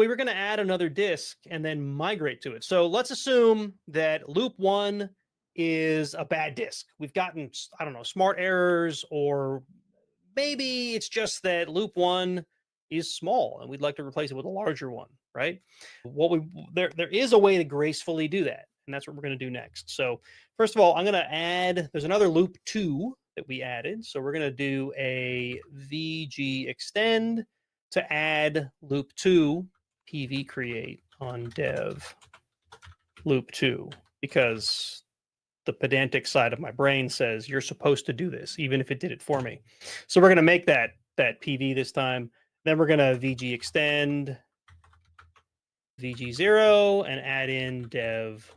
we were going to add another disk and then migrate to it. So let's assume that loop one is a bad disk. We've gotten, I don't know, smart errors, or maybe it's just that loop one is small and we'd like to replace it with a larger one, right? There is a way to gracefully do that, and that's what we're going to do next. So first of all, I'm going to add, there's another loop two that we added. So we're going to do a vgextend to add loop two pvcreate on dev loop two, because the pedantic side of my brain says you're supposed to do this, even if it did it for me. So we're going to make that PV this time. Then we're going to vgextend vg0 and add in dev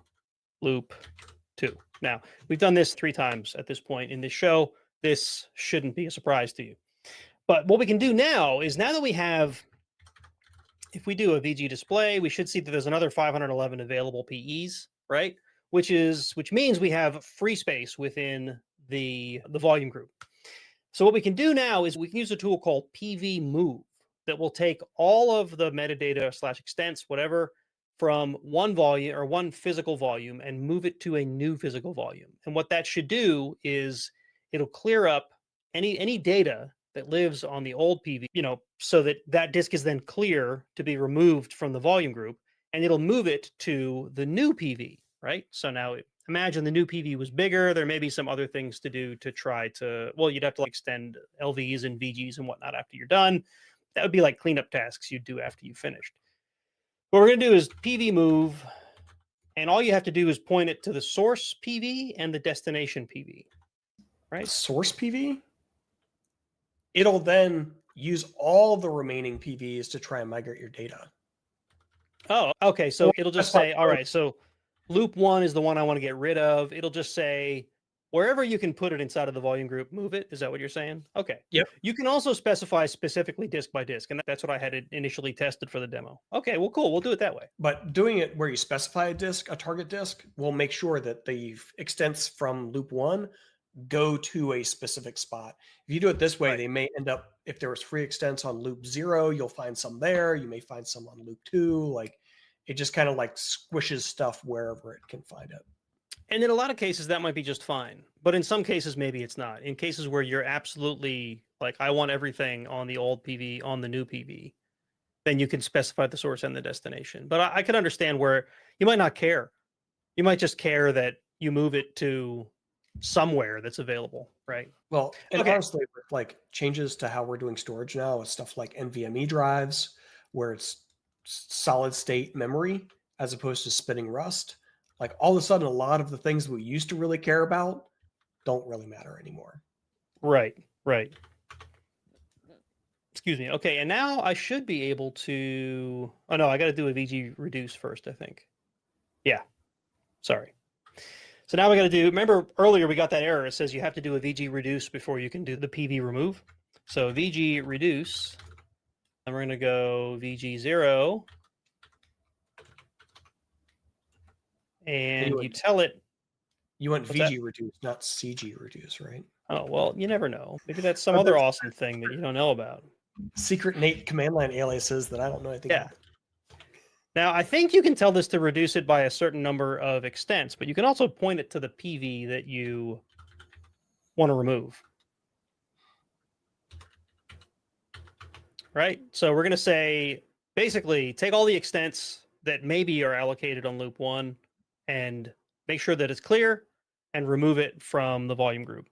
loop 2. Now, we've done this 3 times at this point in this show. This shouldn't be a surprise to you. But what we can do now is, now that we have, if we do a VG display, we should see that there's another 511 available PEs, right? Which means we have free space within the volume group. So what we can do now is we can use a tool called pvmove that will take all of the metadata / extents, whatever, from one volume or one physical volume and move it to a new physical volume. And what that should do is it'll clear up any data that lives on the old PV, so that disk is then clear to be removed from the volume group, and it'll move it to the new PV, right? So now imagine the new PV was bigger. There may be some other things to do to try to, well, you'd have to extend LVs and VGs and whatnot after you're done. That would be like cleanup tasks you'd do after you finished. What we're going to do is pvmove, and all you have to do is point it to the source PV and the destination PV, right? Source PV? It'll then use all the remaining PVs to try and migrate your data. Oh, okay. So it'll just say, all right, so loop 1 is the one I want to get rid of. It'll just say, wherever you can put it inside of the volume group, move it. Is that what you're saying? Okay. Yep. You can also specify specifically disk by disk, and that's what I had initially tested for the demo. Okay, well, cool. We'll do it that way. But doing it where you specify a target disk, will make sure that the extents from loop 1 go to a specific spot. If you do it this way, They may end up, if there was free extents on loop 0, you'll find some there. You may find some on loop 2. Like, it just kind of like squishes stuff wherever it can find it. And in a lot of cases, that might be just fine. But in some cases, maybe it's not. In cases where you're absolutely like, I want everything on the old PV, on the new PV, then you can specify the source and the destination. But I can understand where you might not care. You might just care that you move it to somewhere that's available, right? Well, and honestly, with like changes to how we're doing storage now, with stuff like NVMe drives, where it's solid state memory as opposed to spinning rust, like all of a sudden, a lot of the things we used to really care about don't really matter anymore. Right. Excuse me. Okay, and now I should be able to, oh no, I got to do a vgreduce first, I think. Yeah, sorry. So now we got to do, remember earlier we got that error. It says you have to do a vgreduce before you can do the pvremove. So vgreduce, and we're going to go vg0, and you tell it. You want vgreduce, not cgreduce, right? Oh, well, you never know. Maybe that's some other awesome thing that you don't know about. Secret Nate command line aliases that I don't know anything about. Now, I think you can tell this to reduce it by a certain number of extents, but you can also point it to the PV that you want to remove. Right? So we're going to say, basically, take all the extents that maybe are allocated on loop 1 and make sure that it's clear and remove it from the volume group.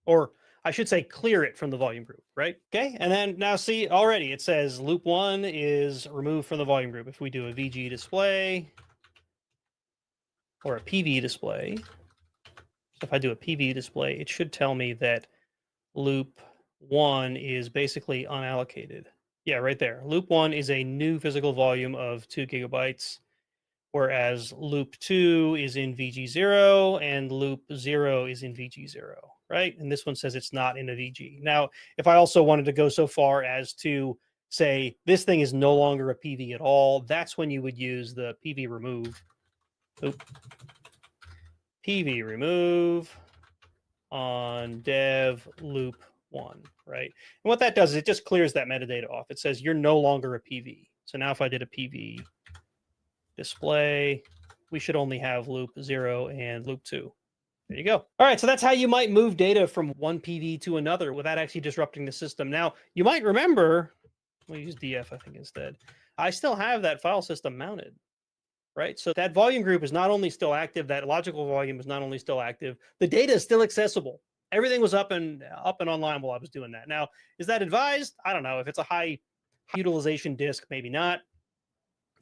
Or I should say clear it from the volume group, right? Okay, and then now see, already it says loop 1 is removed from the volume group. If we do a VG display or a PV display, if I do a PV display, it should tell me that loop 1 is basically unallocated. Yeah, right there. Loop 1 is a new physical volume of 2 gigabytes, whereas loop 2 is in VG0 and loop 0 is in VG0. Right? And this one says it's not in a VG. Now, if I also wanted to go so far as to say this thing is no longer a PV at all, that's when you would use the pvremove. Pvremove on dev loop 1, right? And what that does is it just clears that metadata off. It says you're no longer a PV. So now if I did a PV display, we should only have loop 0 and loop 2. There you go. All right, so that's how you might move data from one PV to another without actually disrupting the system. Now, you might remember, we'll use DF, I think, instead. I still have that file system mounted, right? So that volume group is not only still active, that logical volume is not only still active, the data is still accessible. Everything was up and online while I was doing that. Now, is that advised? I don't know. If it's a high utilization disk, maybe not.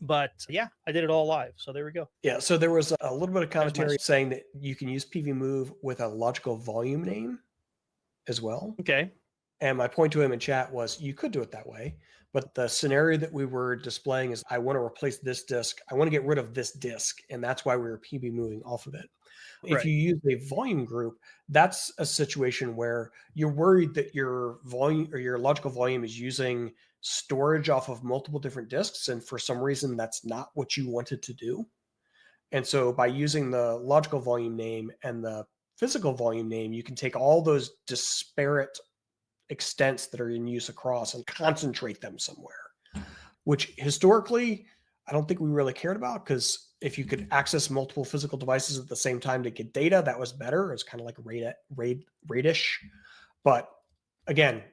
But yeah, I did it all live. So there we go. Yeah. So there was a little bit of commentary saying that you can use pvmove with a logical volume name as well. Okay. And my point to him in chat was you could do it that way. But the scenario that we were displaying is I want to replace this disk. I want to get rid of this disk. And that's why we were PV moving off of it. If Right. you use a volume group, that's a situation where you're worried that your volume or your logical volume is using storage off of multiple different disks. And for some reason, that's not what you wanted to do. And so by using the logical volume name and the physical volume name, you can take all those disparate extents that are in use across and concentrate them somewhere, which historically, I don't think we really cared about, because if you could access multiple physical devices at the same time to get data, that was better. It's kind of like RAID-ish. But again,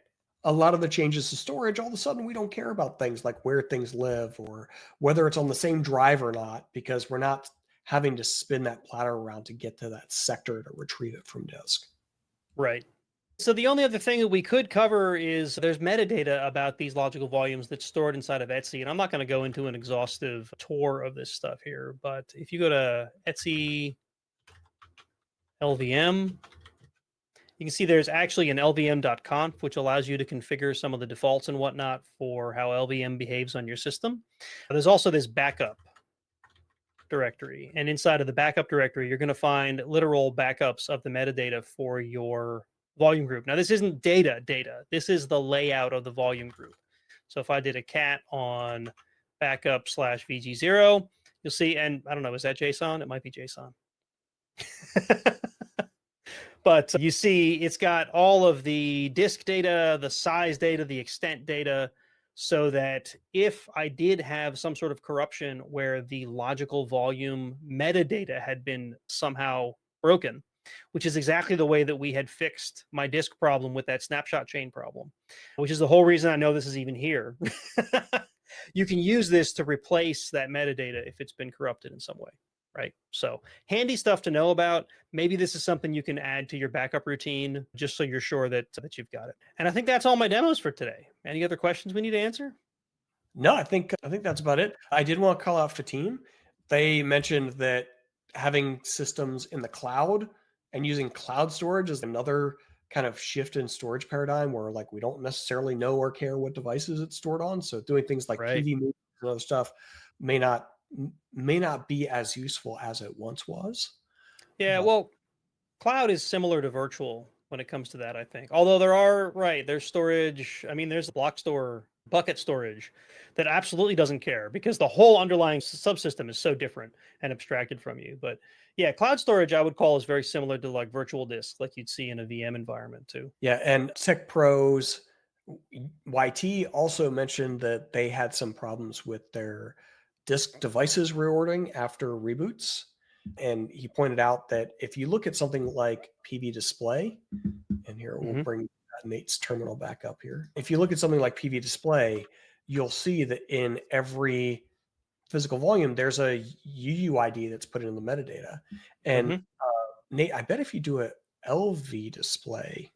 a lot of the changes to storage, all of a sudden, we don't care about things like where things live or whether it's on the same drive or not, because we're not having to spin that platter around to get to that sector to retrieve it from disk. Right. So the only other thing that we could cover is there's metadata about these logical volumes that's stored inside of Etsy. And I'm not going to go into an exhaustive tour of this stuff here, but if you go to Etsy LVM, you can see there's actually an lvm.conf, which allows you to configure some of the defaults and whatnot for how LVM behaves on your system. There's also this backup directory. And inside of the backup directory, you're going to find literal backups of the metadata for your volume group. Now, this isn't data. This is the layout of the volume group. So if I did a cat on backup /vg0, you'll see, and I don't know, is that JSON? It might be JSON. But you see, it's got all of the disk data, the size data, the extent data, so that if I did have some sort of corruption where the logical volume metadata had been somehow broken, which is exactly the way that we had fixed my disk problem with that snapshot chain problem, which is the whole reason I know this is even here. You can use this to replace that metadata if it's been corrupted in some way, right? So handy stuff to know about. Maybe this is something you can add to your backup routine just so you're sure that you've got it. And I think that's all my demos for today. Any other questions we need to answer? No, I think that's about it. I did want to call out Fatim. They mentioned that having systems in the cloud and using cloud storage is another kind of shift in storage paradigm where like we don't necessarily know or care what devices it's stored on. So doing things like Right. pvmove and other stuff may not be as useful as it once was. Yeah, well, cloud is similar to virtual when it comes to that, I think. Although there's storage. I mean, there's block store, bucket storage that absolutely doesn't care because the whole underlying subsystem is so different and abstracted from you. But yeah, cloud storage I would call is very similar to like virtual disks, like you'd see in a VM environment too. Yeah, and Tech Pros YT also mentioned that they had some problems with their disk devices reordering after reboots. And he pointed out that if you look at something like PV Display, and here we'll bring Nate's terminal back up here. If you look at something like PV Display, you'll see that in every physical volume, there's a UUID that's put in the metadata. And Nate, I bet if you do a LV display,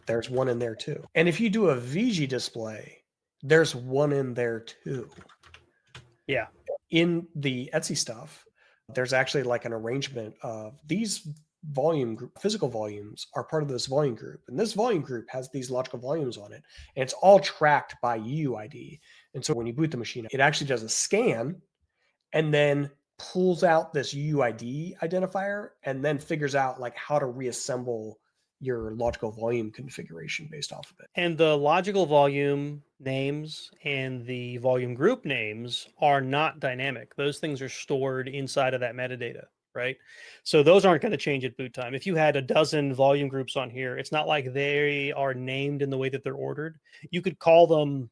there's one in there too. And if you do a VG display, there's one in there too. Yeah. In the Etsy stuff, there's actually like an arrangement of these physical volumes are part of this volume group. And this volume group has these logical volumes on it. And it's all tracked by UUID. And so when you boot the machine, it actually does a scan and then pulls out this UUID identifier and then figures out like how to reassemble your logical volume configuration based off of it. And the logical volume names and the volume group names are not dynamic. Those things are stored inside of that metadata, right? So those aren't going to change at boot time. If you had a dozen volume groups on here, it's not like they are named in the way that they're ordered. You could call them,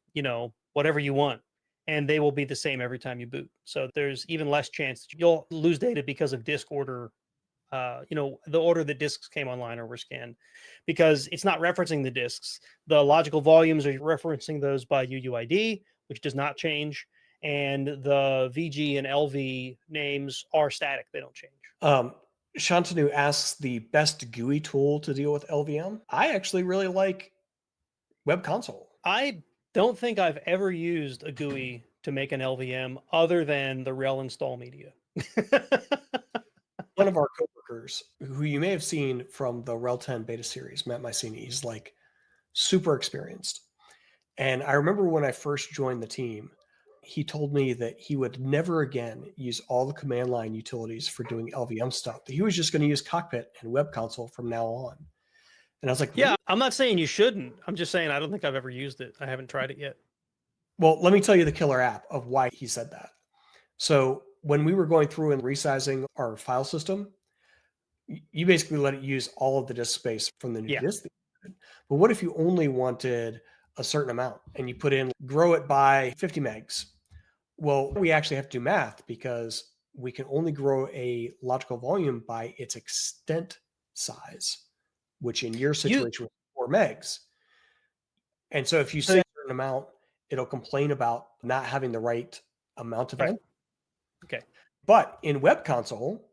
whatever you want. and they will be the same every time you boot. So there's even less chance that you'll lose data because of disk order, the order that disks came online or were scanned, because it's not referencing the disks. The logical volumes are referencing those by UUID, which does not change. And the VG and LV names are static. They don't change. Shantanu asks the best GUI tool to deal with LVM. I actually really like Web Console. I don't think I've ever used a GUI to make an LVM other than the RHEL install media. One of our coworkers, who you may have seen from the RHEL 10 beta series, Matt Mycini, he's like super experienced. And I remember when I first joined the team, he told me that he would never again use all the command line utilities for doing LVM stuff, that he was just going to use Cockpit and Web Console from now on. And I was like, yeah, I'm not saying you shouldn't. I'm just saying I don't think I've ever used it. I haven't tried it yet. Well, let me tell you the killer app of why he said that. So when we were going through and resizing our file system, you basically let it use all of the disk space from the new disk. But what if you only wanted a certain amount and you put in grow it by 50 megs? Well, we actually have to do math because we can only grow a logical volume by its extent size, which in your situation was 4 megs. And so if you say a certain amount, it'll complain about not having the right amount of it. Okay. But in Web Console,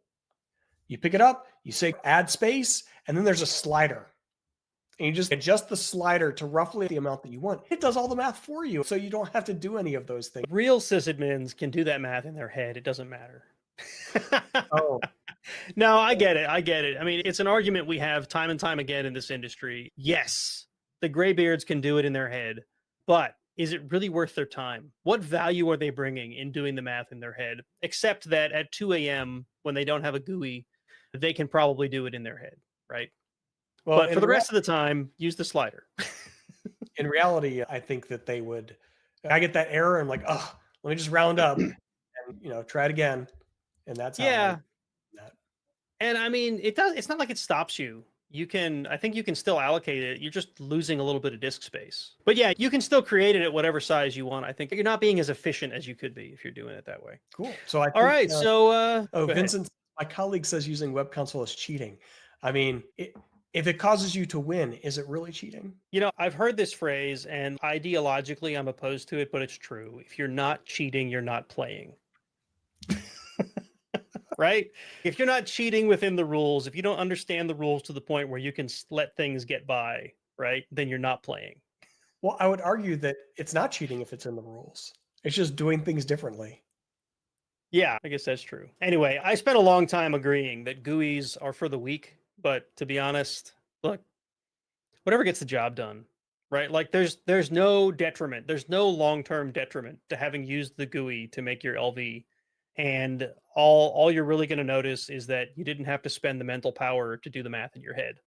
you pick it up, you say add space, and then there's a slider. And you just adjust the slider to roughly the amount that you want. It does all the math for you, so you don't have to do any of those things. Real sysadmins can do that math in their head. It doesn't matter. Oh. No, I get it. I get it. I mean, it's an argument we have time and time again in this industry. Yes, the graybeards can do it in their head, but is it really worth their time? What value are they bringing in doing the math in their head? Except that at 2 a.m., when they don't have a GUI, they can probably do it in their head, right? Well, but for the rest of the time, use the slider. In reality, I think that they would. I get that error, and I'm like, oh, let me just round up and try it again. And that's how. Yeah. And I mean, it's not like it stops you. I think you can still allocate it. You're just losing a little bit of disk space. But yeah, you can still create it at whatever size you want. I think you're not being as efficient as you could be if you're doing it that way. Cool. So all right. So Vincent, my colleague says using Web Console is cheating. I mean, if it causes you to win, is it really cheating? I've heard this phrase, and ideologically I'm opposed to it, but it's true. If you're not cheating, you're not playing. Right? If you're not cheating within the rules, if you don't understand the rules to the point where you can let things get by, right, then you're not playing. Well, I would argue that it's not cheating if it's in the rules. It's just doing things differently. Yeah, I guess that's true. Anyway, I spent a long time agreeing that GUIs are for the weak, but to be honest, look, whatever gets the job done, right? Like there's no detriment. There's no long-term detriment to having used the GUI to make your LV. And all you're really going to notice is that you didn't have to spend the mental power to do the math in your head.